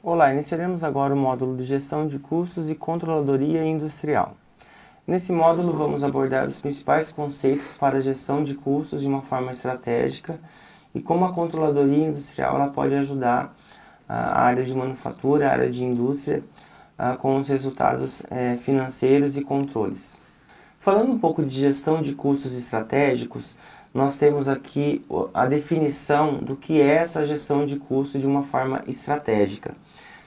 Olá, iniciaremos agora o módulo de Gestão de Custos e Controladoria Industrial. Nesse módulo vamos abordar os principais conceitos para a gestão de custos de uma forma estratégica e como a controladoria industrial ela pode ajudar a área de manufatura, a área de indústria com os resultados financeiros e controles. Falando um pouco de gestão de custos estratégicos, nós temos aqui a definição do que é essa gestão de custos de uma forma estratégica.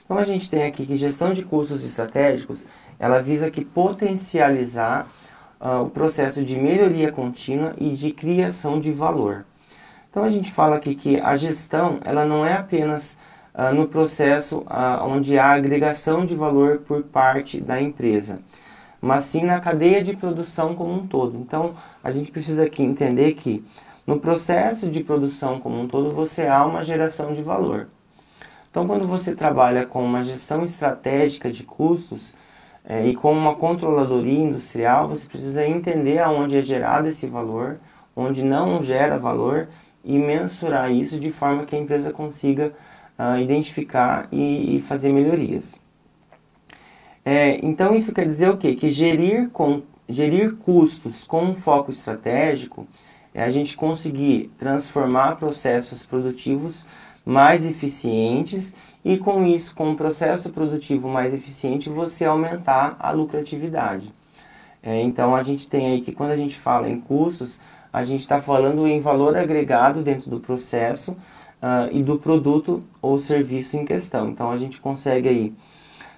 Então a gente tem aqui que gestão de custos estratégicos, ela visa que potencializar o processo de melhoria contínua e de criação de valor. Então a gente fala aqui que a gestão, ela não é apenas no processo onde há agregação de valor por parte da empresa, mas sim na cadeia de produção como um todo. Então a gente precisa aqui entender que no processo de produção como um todo você há uma geração de valor. Então, quando você trabalha com uma gestão estratégica de custos e com uma controladoria industrial, você precisa entender aonde é gerado esse valor, onde não gera valor e mensurar isso de forma que a empresa consiga identificar e fazer melhorias. Então, isso quer dizer o quê? Que gerir custos com um foco estratégico é a gente conseguir transformar processos produtivos mais eficientes e com isso, com um processo produtivo mais eficiente, você aumentar a lucratividade. Então a gente tem aí que quando a gente fala em custos, a gente está falando em valor agregado dentro do processo e do produto ou serviço em questão. Então a gente consegue aí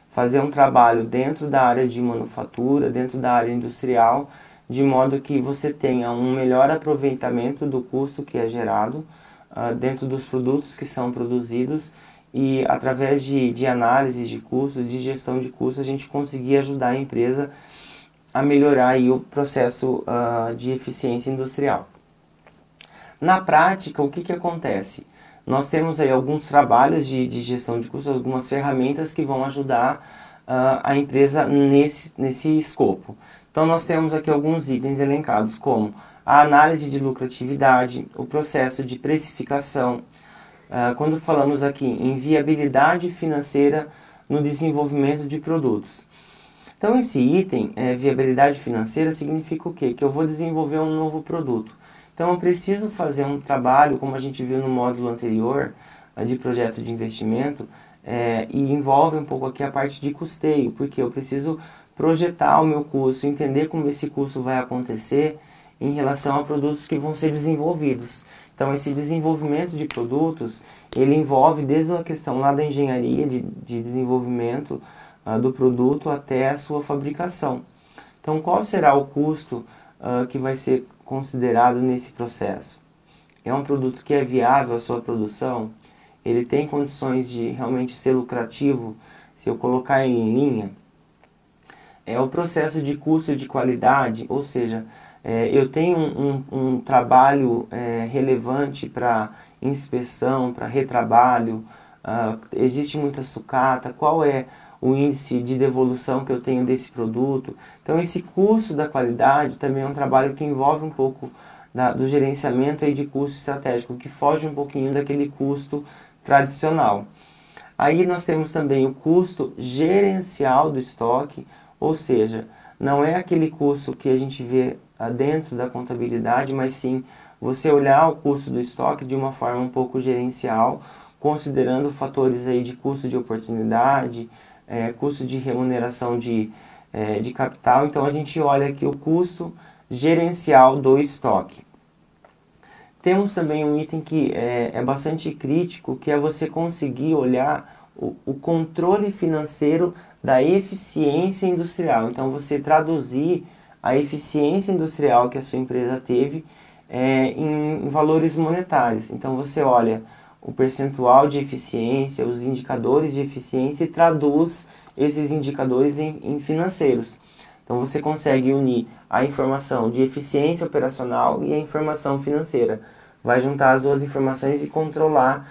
fazer um trabalho dentro da área de manufatura, dentro da área industrial, de modo que você tenha um melhor aproveitamento do custo que é gerado dentro dos produtos que são produzidos e através de análise de custos, de gestão de custos, a gente conseguir ajudar a empresa a melhorar aí o processo de eficiência industrial. Na prática, o que acontece? Nós temos aí alguns trabalhos de gestão de custos, algumas ferramentas que vão ajudar a empresa nesse escopo. Então nós temos aqui alguns itens elencados como a análise de lucratividade, o processo de precificação. Quando falamos aqui em viabilidade financeira no desenvolvimento de produtos. Então esse item, viabilidade financeira, significa o quê? Que eu vou desenvolver um novo produto. Então eu preciso fazer um trabalho, como a gente viu no módulo anterior, de projeto de investimento, e envolve um pouco aqui a parte de custeio, porque eu preciso projetar o meu custo, entender como esse custo vai acontecer em relação a produtos que vão ser desenvolvidos. Então esse desenvolvimento de produtos, ele envolve desde a questão lá da engenharia de desenvolvimento do produto até a sua fabricação. Então qual será o custo que vai ser considerado nesse processo? É um produto que é viável a sua produção? Ele tem condições de realmente ser lucrativo se eu colocar ele em linha? É o processo de custo de qualidade, ou seja, eu tenho um trabalho relevante para inspeção, para retrabalho, existe muita sucata, qual é o índice de devolução que eu tenho desse produto? Então esse custo da qualidade também é um trabalho que envolve um pouco do gerenciamento aí de custo estratégico, que foge um pouquinho daquele custo tradicional. Aí nós temos também o custo gerencial do estoque, ou seja, não é aquele custo que a gente vê dentro da contabilidade, mas sim você olhar o custo do estoque de uma forma um pouco gerencial, considerando fatores aí de custo de oportunidade, custo de remuneração de capital. Então a gente olha aqui o custo gerencial do estoque. Temos também um item que é bastante crítico, que é você conseguir olhar o controle financeiro da eficiência industrial. Então você traduzir a eficiência industrial que a sua empresa teve em valores monetários. Então você olha o percentual de eficiência, os indicadores de eficiência e traduz esses indicadores em financeiros. Então você consegue unir a informação de eficiência operacional e a informação financeira. Vai juntar as duas informações e controlar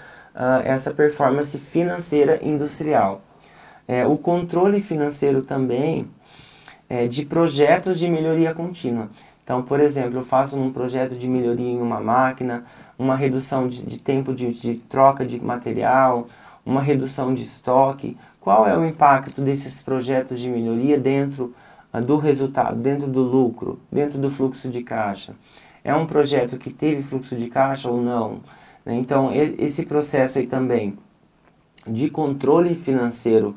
essa performance financeira industrial. O controle financeiro também de projetos de melhoria contínua. Então, por exemplo, eu faço um projeto de melhoria em uma máquina, uma redução de tempo de troca de material, uma redução de estoque? Qual é o impacto desses projetos de melhoria dentro do resultado, dentro do lucro, dentro do fluxo de caixa? É um projeto que teve fluxo de caixa ou não? Então, esse processo aí também de controle financeiro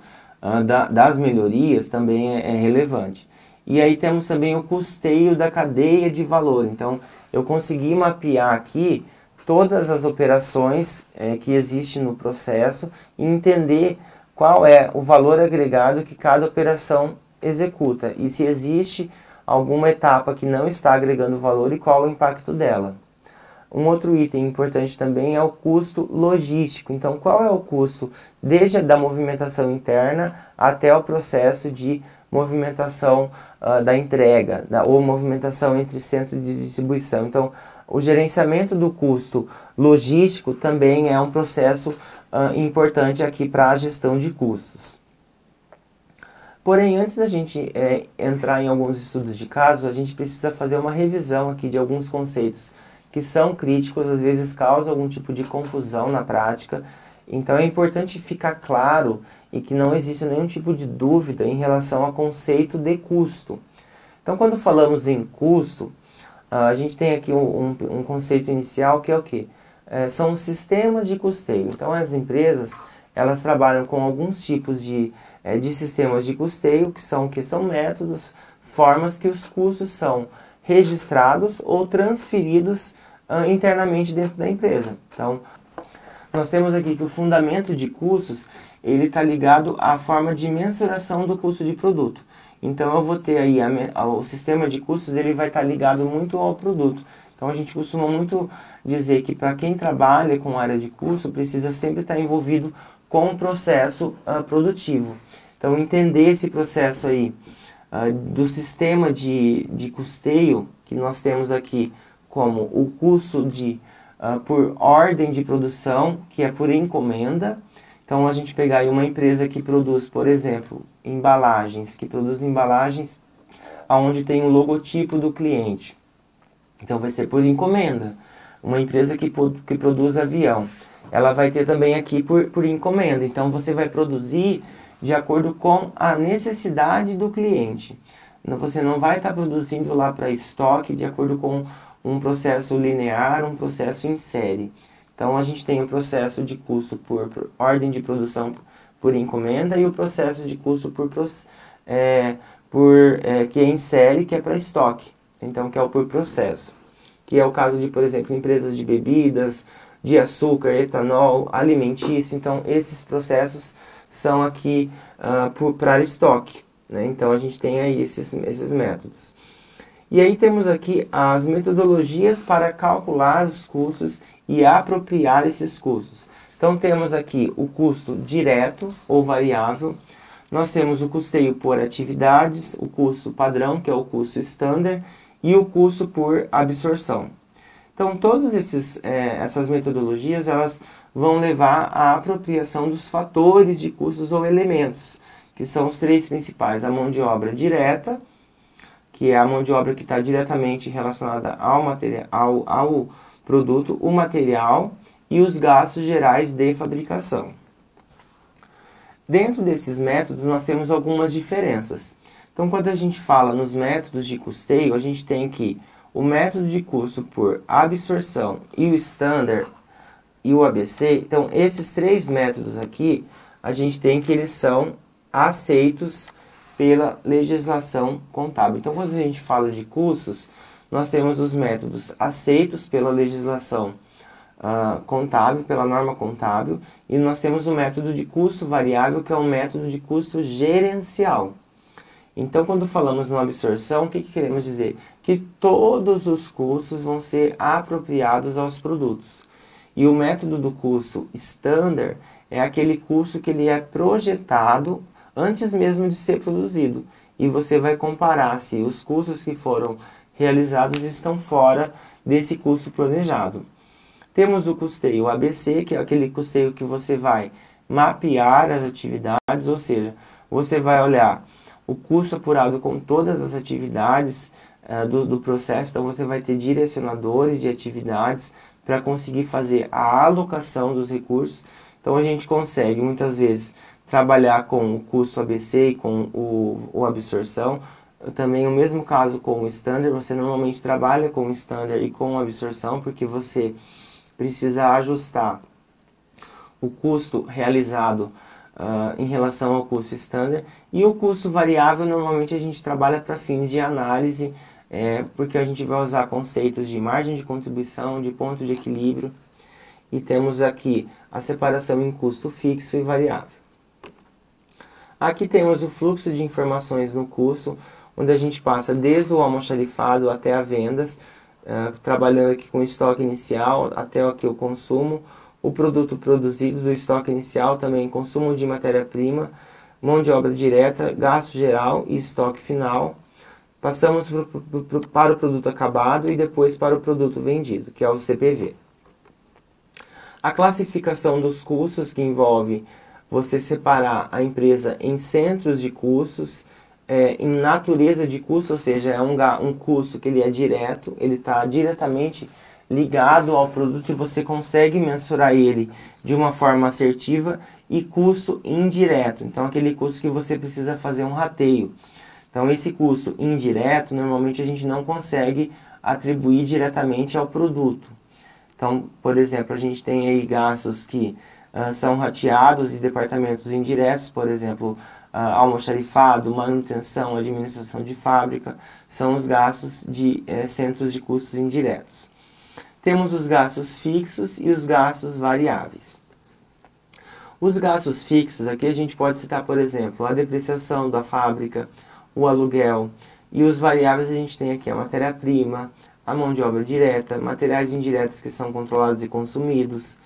das melhorias também é relevante. E aí temos também o custeio da cadeia de valor. Então, eu consegui mapear aqui todas as operações que existem no processo e entender qual é o valor agregado que cada operação executa e se existe alguma etapa que não está agregando valor e qual o impacto dela. Um outro item importante também é o custo logístico. Então, qual é o custo desde a movimentação interna até o processo de movimentação da entrega, ou movimentação entre centro de distribuição. Então, o gerenciamento do custo logístico também é um processo importante aqui para a gestão de custos. Porém, antes da gente entrar em alguns estudos de caso, a gente precisa fazer uma revisão aqui de alguns conceitos que são críticos, às vezes causam algum tipo de confusão na prática. Então é importante ficar claro e que não exista nenhum tipo de dúvida em relação ao conceito de custo. Então, quando falamos em custo, a gente tem aqui um conceito inicial que é o quê? São os sistemas de custeio. Então, as empresas elas trabalham com alguns tipos de sistemas de custeio, que são métodos, formas que os custos são registrados ou transferidos internamente dentro da empresa. Então, nós temos aqui que o fundamento de custos ele está ligado à forma de mensuração do custo de produto. Então, eu vou ter aí o sistema de custos ele vai estar ligado muito ao produto. Então, a gente costuma muito dizer que para quem trabalha com área de custo precisa sempre estar envolvido com o processo produtivo. Então, entender esse processo aí do sistema de custeio que nós temos aqui como o custo por ordem de produção, que é por encomenda. Então, a gente pegar aí uma empresa que produz, por exemplo, embalagens, que produz embalagens onde tem o logotipo do cliente. Então, vai ser por encomenda. Uma empresa que produz avião, ela vai ter também aqui por encomenda. Então, você vai produzir de acordo com a necessidade do cliente. Você não vai estar produzindo lá para estoque de acordo com um processo linear, um processo em série. Então, a gente tem o processo de custo por ordem de produção por encomenda e o processo de custo que é em série, que é para estoque. Então, que é o por processo. Que é o caso de, por exemplo, empresas de bebidas, de açúcar, etanol, alimentício. Então, esses processos são aqui para estoque. Né? Então, a gente tem aí esses métodos. E aí temos aqui as metodologias para calcular os custos e apropriar esses custos. Então, temos aqui o custo direto ou variável. Nós temos o custeio por atividades, o custo padrão, que é o custo standard, e o custo por absorção. Então, todas essas metodologias elas vão levar à apropriação dos fatores de custos ou elementos, que são os três principais: a mão de obra direta, que é a mão de obra que está diretamente relacionada ao produto, o material e os gastos gerais de fabricação. Dentro desses métodos, nós temos algumas diferenças. Então, quando a gente fala nos métodos de custeio, a gente tem aqui o método de custo por absorção e o standard e o ABC. Então, esses três métodos aqui, a gente tem que eles são aceitos pela legislação contábil. Então, quando a gente fala de custos, nós temos os métodos aceitos pela legislação contábil, pela norma contábil, e nós temos o método de custo variável, que é um método de custo gerencial. Então, quando falamos na absorção, o que queremos dizer? Que todos os custos vão ser apropriados aos produtos. E o método do custo standard é aquele custo que ele é projetado antes mesmo de ser produzido. E você vai comparar se os custos que foram realizados estão fora desse custo planejado. Temos o custeio ABC, que é aquele custeio que você vai mapear as atividades, ou seja, você vai olhar o custo apurado com todas as atividades do processo. Então, você vai ter direcionadores de atividades para conseguir fazer a alocação dos recursos. Então a gente consegue muitas vezes trabalhar com o custo ABC e com o absorção. Também o mesmo caso com o standard, você normalmente trabalha com o standard e com a absorção, porque você precisa ajustar o custo realizado em relação ao custo standard, e o custo variável normalmente a gente trabalha para fins de análise, porque a gente vai usar conceitos de margem de contribuição, de ponto de equilíbrio, e temos aqui a separação em custo fixo e variável. Aqui temos o fluxo de informações no custo, onde a gente passa desde o almoxarifado até a vendas, trabalhando aqui com o estoque inicial até aqui o consumo, o produto produzido do estoque inicial, também consumo de matéria-prima, mão de obra direta, gasto geral e estoque final. Passamos para o produto acabado e depois para o produto vendido, que é o CPV. A classificação dos custos, que envolve você separar a empresa em centros de custos, em natureza de custo, ou seja, é um custo que ele é direto, ele está diretamente ligado ao produto e você consegue mensurar ele de uma forma assertiva, e custo indireto, então aquele custo que você precisa fazer um rateio. Então esse custo indireto, normalmente a gente não consegue atribuir diretamente ao produto. Então, por exemplo, a gente tem aí gastos que são rateados e departamentos indiretos, por exemplo, almoxarifado, manutenção, administração de fábrica, são os gastos de centros de custos indiretos. Temos os gastos fixos e os gastos variáveis. Os gastos fixos, aqui a gente pode citar, por exemplo, a depreciação da fábrica, o aluguel, e os variáveis a gente tem aqui a matéria-prima, a mão de obra direta, materiais indiretos que são controlados e consumidos.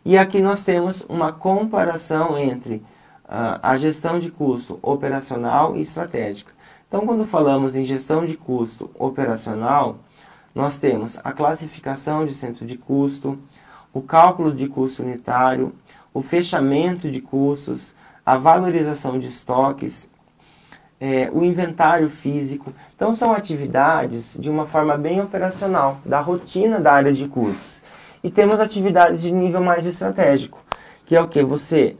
E aqui nós temos uma comparação entre a gestão de custo operacional e estratégica. Então, quando falamos em gestão de custo operacional, nós temos a classificação de centro de custo, o cálculo de custo unitário, o fechamento de custos, a valorização de estoques, o inventário físico. Então são atividades de uma forma bem operacional, da rotina da área de custos. E temos atividades de nível mais estratégico, que é o que? Você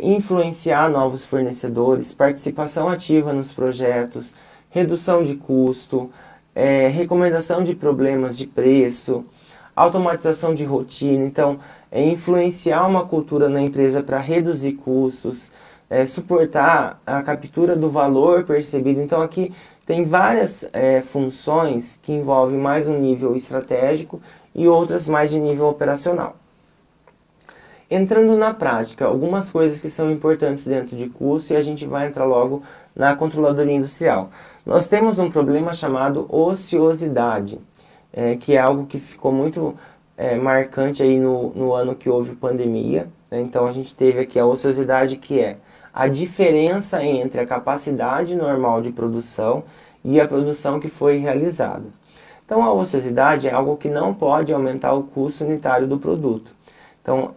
influenciar novos fornecedores, participação ativa nos projetos, redução de custo, recomendação de problemas de preço, automatização de rotina. Então, influenciar uma cultura na empresa para reduzir custos, suportar a captura do valor percebido. Então, aqui tem várias funções que envolvem mais um nível estratégico e outras mais de nível operacional. Entrando na prática, algumas coisas que são importantes dentro de custo, e a gente vai entrar logo na controladoria industrial. Nós temos um problema chamado ociosidade, que é algo que ficou muito marcante aí no ano que houve pandemia. Então a gente teve aqui a ociosidade, que é a diferença entre a capacidade normal de produção e a produção que foi realizada. Então a ociosidade é algo que não pode aumentar o custo unitário do produto. Então,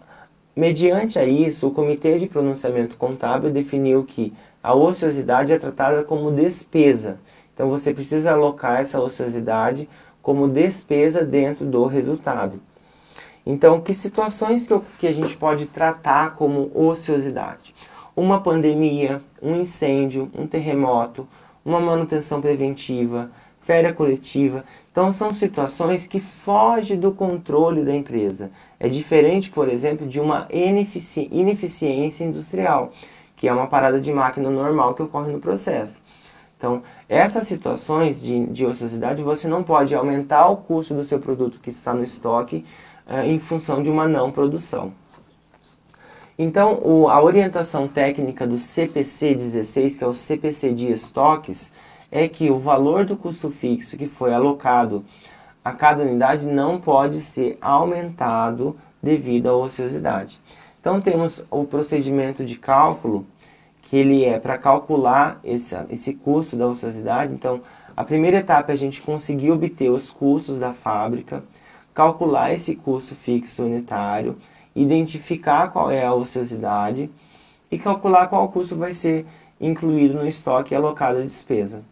mediante a isso, o Comitê de Pronunciamento Contábil definiu que a ociosidade é tratada como despesa. Então você precisa alocar essa ociosidade como despesa dentro do resultado. Então, que situações que a gente pode tratar como ociosidade? Uma pandemia, um incêndio, um terremoto, uma manutenção preventiva, férias coletiva. Então, são situações que fogem do controle da empresa. É diferente, por exemplo, de uma ineficiência industrial, que é uma parada de máquina normal que ocorre no processo. Então, essas situações de ociosidade, você não pode aumentar o custo do seu produto que está no estoque em função de uma não produção. Então, a orientação técnica do CPC 16, que é o CPC de estoques, é que o valor do custo fixo que foi alocado a cada unidade não pode ser aumentado devido à ociosidade. Então, temos o procedimento de cálculo, que ele é para calcular esse custo da ociosidade. Então, a primeira etapa é a gente conseguir obter os custos da fábrica, calcular esse custo fixo unitário, identificar qual é a ociosidade e calcular qual custo vai ser incluído no estoque e alocado à despesa.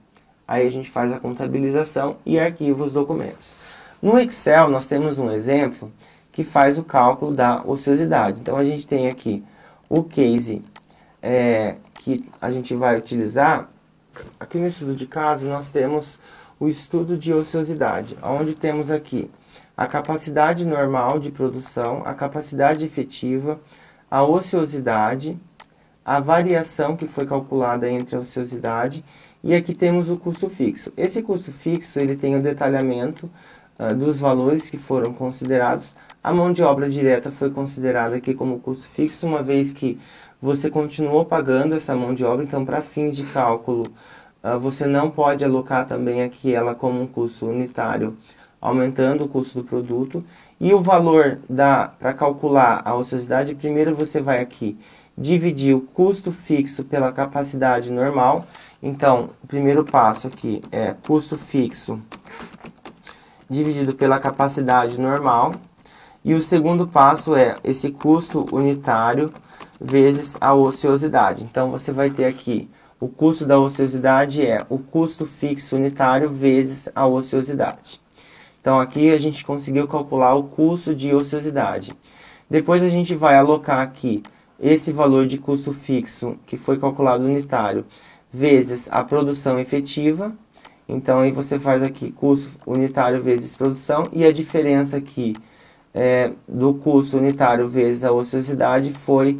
Aí a gente faz a contabilização e arquiva os documentos. No Excel nós temos um exemplo que faz o cálculo da ociosidade. Então a gente tem aqui o case que a gente vai utilizar. Aqui no estudo de caso nós temos o estudo de ociosidade, onde temos aqui a capacidade normal de produção, a capacidade efetiva, a ociosidade, a variação que foi calculada entre a ociosidade, e aqui temos o custo fixo. Esse custo fixo ele tem o detalhamento dos valores que foram considerados. A mão de obra direta foi considerada aqui como custo fixo, uma vez que você continuou pagando essa mão de obra, então para fins de cálculo você não pode alocar também aqui ela como um custo unitário, aumentando o custo do produto. E o valor para calcular a ociosidade, primeiro você vai aqui dividir o custo fixo pela capacidade normal. Então, o primeiro passo aqui é custo fixo dividido pela capacidade normal. E o segundo passo é esse custo unitário vezes a ociosidade. Então, você vai ter aqui o custo da ociosidade é o custo fixo unitário vezes a ociosidade. Então, aqui a gente conseguiu calcular o custo de ociosidade. Depois a gente vai alocar aqui esse valor de custo fixo, que foi calculado unitário, vezes a produção efetiva. Então, aí você faz aqui custo unitário vezes produção, e a diferença aqui do custo unitário vezes a ociosidade foi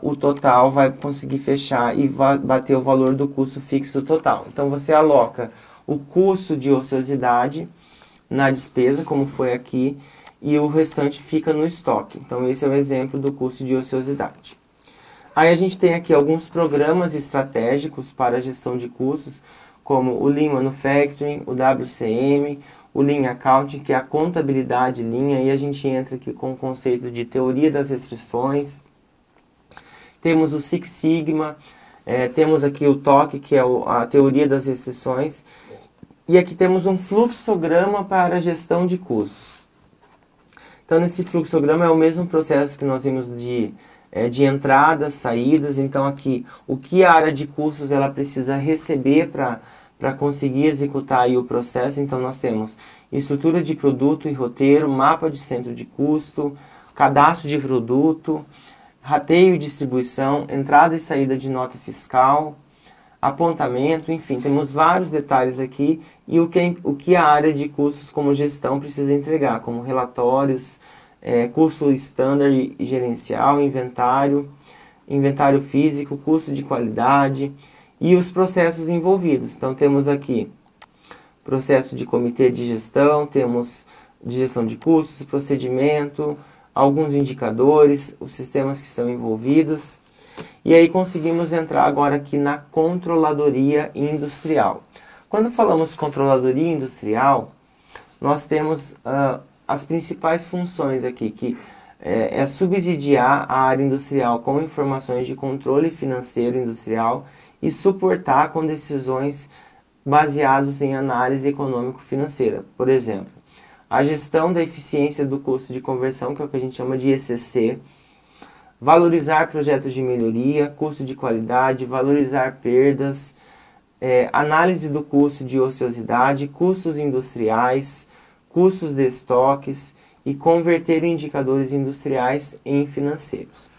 o total, vai conseguir fechar e vai bater o valor do custo fixo total. Então, você aloca o custo de ociosidade na despesa, como foi aqui, e o restante fica no estoque. Então, esse é o exemplo do custo de ociosidade. Aí a gente tem aqui alguns programas estratégicos para a gestão de custos, como o Lean Manufacturing, o WCM, o Lean Accounting, que é a contabilidade Lean. Aí a gente entra aqui com o conceito de teoria das restrições. Temos o Six Sigma, temos aqui o TOC, que é a teoria das restrições. E aqui temos um fluxograma para a gestão de custos. Então, nesse fluxograma é o mesmo processo que nós vimos de entradas, saídas. Então, aqui, o que a área de custos ela precisa receber para conseguir executar aí o processo. Então, nós temos estrutura de produto e roteiro, mapa de centro de custo, cadastro de produto, rateio e distribuição, entrada e saída de nota fiscal, apontamento, enfim, temos vários detalhes aqui, e o que a área de custos como gestão precisa entregar, como relatórios, custo standard e gerencial, inventário físico, custo de qualidade e os processos envolvidos. Então, temos aqui processo de comitê de gestão, temos de gestão de custos, procedimento, alguns indicadores, os sistemas que estão envolvidos. E aí conseguimos entrar agora aqui na controladoria industrial. Quando falamos controladoria industrial, nós temos as principais funções aqui, que é subsidiar a área industrial com informações de controle financeiro industrial e suportar com decisões baseadas em análise econômico-financeira. Por exemplo, a gestão da eficiência do custo de conversão, que é o que a gente chama de ECC, valorizar projetos de melhoria, custo de qualidade, valorizar perdas, análise do custo de ociosidade, custos industriais, custos de estoques e converter indicadores industriais em financeiros.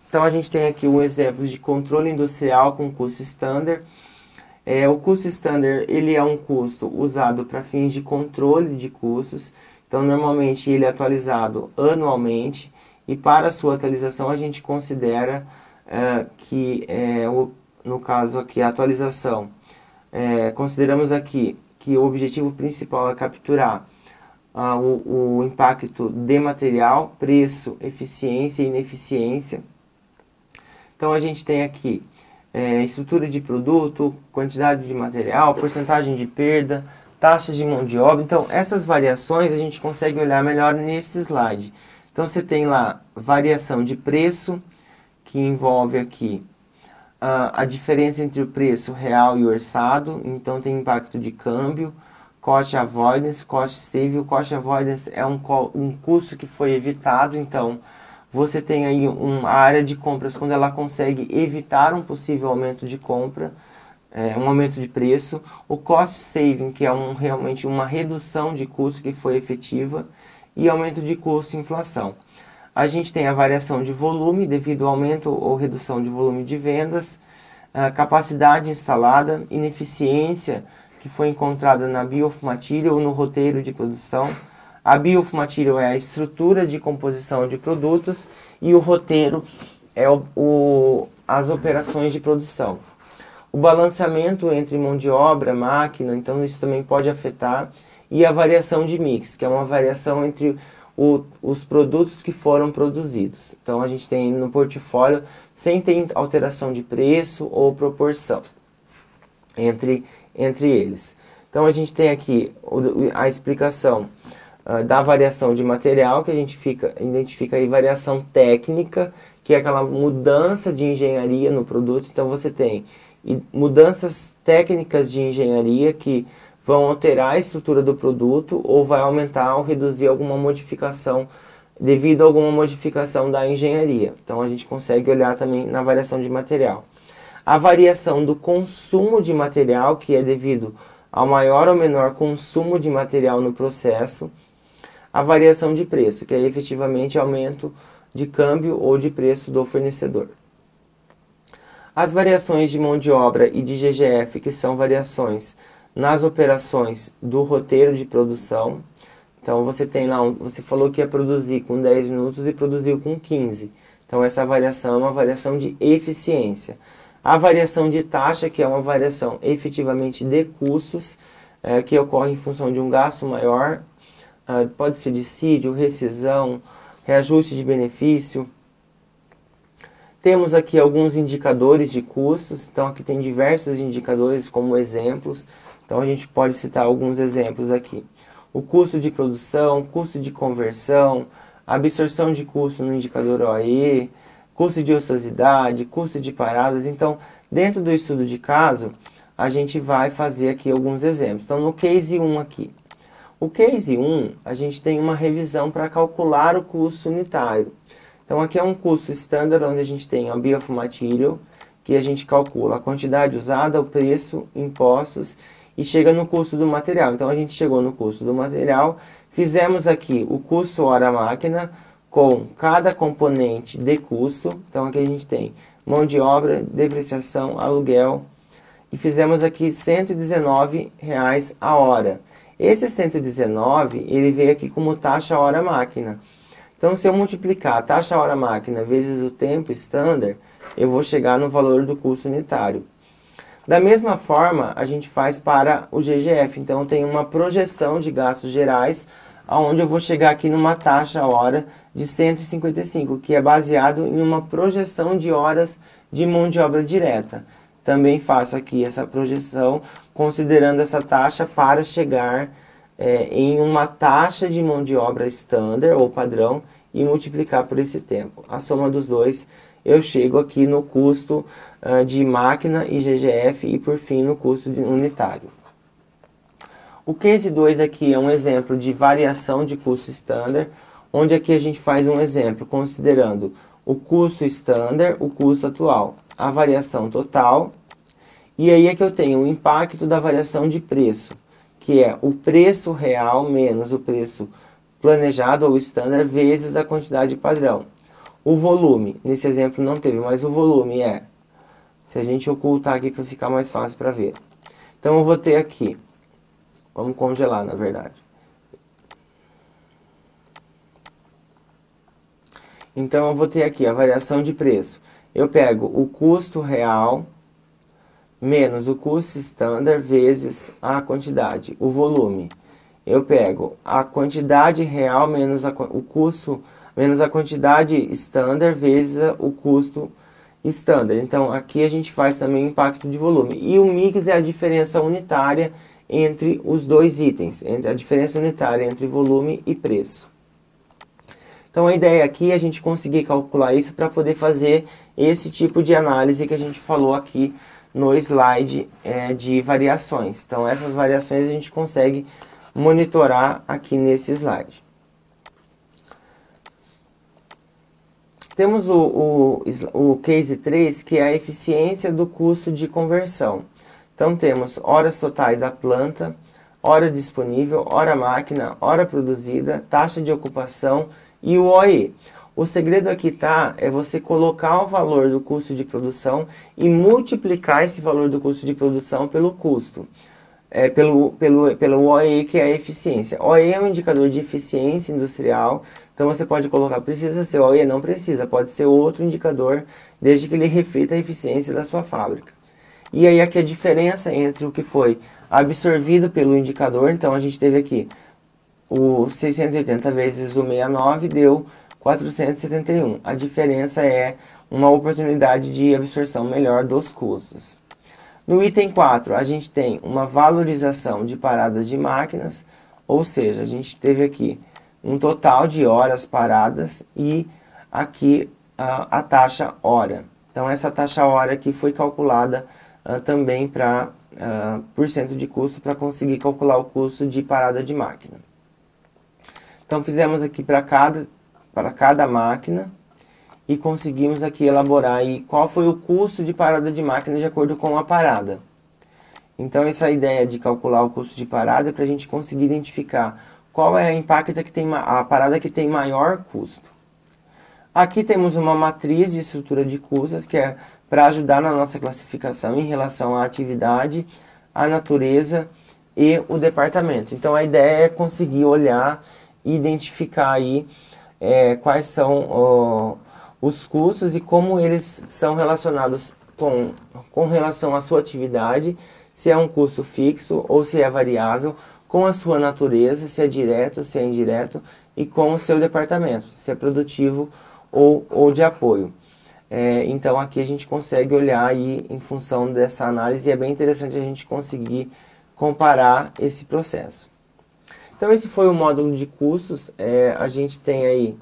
Então, a gente tem aqui um exemplo de controle industrial com custo standard. O custo standard ele é um custo usado para fins de controle de custos. Então, normalmente ele é atualizado anualmente. E para sua atualização a gente considera que, no caso aqui, a atualização, consideramos aqui que o objetivo principal é capturar o impacto de material, preço, eficiência e ineficiência. Então a gente tem aqui estrutura de produto, quantidade de material, porcentagem de perda, taxas de mão de obra. Então essas variações a gente consegue olhar melhor nesse slide. Então, você tem lá variação de preço, que envolve aqui a diferença entre o preço real e o orçado. Então, tem impacto de câmbio, cost avoidance, cost save. O cost avoidance é um custo que foi evitado. Então, você tem aí a área de compras quando ela consegue evitar um possível aumento de compra, um aumento de preço. O cost saving, que é realmente uma redução de custo que foi efetiva. e aumento de custo e inflação. A gente tem a variação de volume devido ao aumento ou redução de volume de vendas, a capacidade instalada, ineficiência que foi encontrada na Bill of Material ou no roteiro de produção. A Bill of Material é a estrutura de composição de produtos e o roteiro é as operações de produção. O balanceamento entre mão de obra, máquina, então isso também pode afetar. E a variação de mix, que é uma variação entre os produtos que foram produzidos. Então a gente tem no portfólio sem ter alteração de preço ou proporção entre eles. Então a gente tem aqui a explicação da variação de material, que a gente identifica aí variação técnica, que é aquela mudança de engenharia no produto. Então você tem mudanças técnicas de engenharia que vão alterar a estrutura do produto ou vai aumentar ou reduzir alguma modificação devido a alguma modificação da engenharia. Então a gente consegue olhar também na variação de material. A variação do consumo de material, que é devido ao maior ou menor consumo de material no processo. A variação de preço, que é efetivamente aumento de câmbio ou de preço do fornecedor. As variações de mão de obra e de GGF, que são variações nas operações do roteiro de produção. Então você tem lá, você falou que ia produzir com 10 minutos e produziu com 15. Então essa variação é uma variação de eficiência. A variação de taxa, que é uma variação efetivamente de custos, que ocorre em função de um gasto maior, pode ser dissídio, rescisão, reajuste de benefício. Temos aqui alguns indicadores de custos, então aqui tem diversos indicadores como exemplos, então a gente pode citar alguns exemplos aqui. O custo de produção, custo de conversão, absorção de custo no indicador OE, custo de ociosidade, custo de paradas. Então, dentro do estudo de caso, a gente vai fazer aqui alguns exemplos. Então, no case 1 aqui. O case 1, a gente tem uma revisão para calcular o custo unitário. Então, aqui é um custo standard, onde a gente tem a Bill of Material, que a gente calcula a quantidade usada, o preço, impostos, e chega no custo do material. Então, a gente chegou no custo do material, fizemos aqui o custo hora-máquina, com cada componente de custo. Então aqui a gente tem mão de obra, depreciação, aluguel. E fizemos aqui R$ 119 a hora. Esse 119, ele veio aqui como taxa hora-máquina. Então se eu multiplicar a taxa hora-máquina vezes o tempo standard, eu vou chegar no valor do custo unitário. Da mesma forma, a gente faz para o GGF. Então eu tenho uma projeção de gastos gerais, onde eu vou chegar aqui numa taxa hora de 155, que é baseado em uma projeção de horas de mão de obra direta. Também faço aqui essa projeção, considerando essa taxa para chegar em uma taxa de mão de obra standard ou padrão e multiplicar por esse tempo. A soma dos dois, eu chego aqui no custo de máquina e GGF e por fim no custo unitário. O case 2 aqui é um exemplo de variação de custo standard, onde aqui a gente faz um exemplo considerando o custo standard, o custo atual, a variação total, e aí é que eu tenho o impacto da variação de preço, que é o preço real menos o preço planejado ou standard vezes a quantidade padrão. O volume, nesse exemplo não teve, mas o volume é, se a gente ocultar aqui para ficar mais fácil para ver. Então eu vou ter aqui, vamos congelar, na verdade. Então, eu vou ter aqui a variação de preço. Eu pego o custo real menos o custo standard vezes a quantidade, o volume. Eu pego a quantidade real menos o custo menos a quantidade standard vezes o custo standard. Então, aqui a gente faz também o impacto de volume. E o mix é a diferença unitária entre os dois itens, a diferença unitária entre volume e preço. Então a ideia aqui é a gente conseguir calcular isso para poder fazer esse tipo de análise que a gente falou aqui no slide de variações. Então essas variações a gente consegue monitorar aqui nesse slide. Temos o case 3, que é a eficiência do custo de conversão. Então temos horas totais da planta, hora disponível, hora máquina, hora produzida, taxa de ocupação e o OE. O segredo aqui é você colocar o valor do custo de produção e multiplicar esse valor do custo de produção pelo custo, pelo OE, que é a eficiência. OE é um indicador de eficiência industrial, então você pode colocar, precisa ser OE? Não precisa, pode ser outro indicador, desde que ele reflita a eficiência da sua fábrica. E aí aqui a diferença entre o que foi absorvido pelo indicador, então a gente teve aqui o 680 vezes o 69 deu 471. A diferença é uma oportunidade de absorção melhor dos custos. No item 4, a gente tem uma valorização de paradas de máquinas, ou seja, a gente teve aqui um total de horas paradas e aqui a taxa hora. Então essa taxa hora aqui foi calculada também para por cento de custo para conseguir calcular o custo de parada de máquina. Então fizemos aqui para cada máquina e conseguimos aqui elaborar aí qual foi o custo de parada de máquina de acordo com a parada. Então essa ideia de calcular o custo de parada é para a gente conseguir identificar qual é a parada que tem maior custo. Aqui temos uma matriz de estrutura de custos que é para ajudar na nossa classificação em relação à atividade, à natureza e o departamento. Então a ideia é conseguir olhar e identificar aí quais são os custos e como eles são relacionados com relação à sua atividade, se é um custo fixo ou se é variável, com a sua natureza, se é direto, se é indireto, e com o seu departamento, se é produtivo ou de apoio. Então aqui a gente consegue olhar aí em função dessa análise e é bem interessante a gente conseguir comparar esse processo. Então esse foi o módulo de custos. A gente tem aí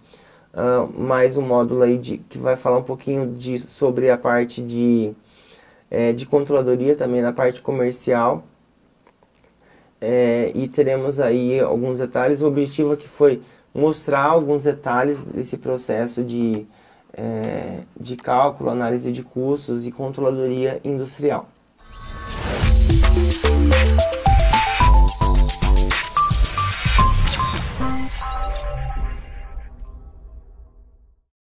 mais um módulo aí que vai falar um pouquinho sobre a parte de controladoria também na parte comercial. E teremos aí alguns detalhes. O objetivo aqui foi mostrar alguns detalhes desse processo de cálculo, análise de custos e controladoria industrial.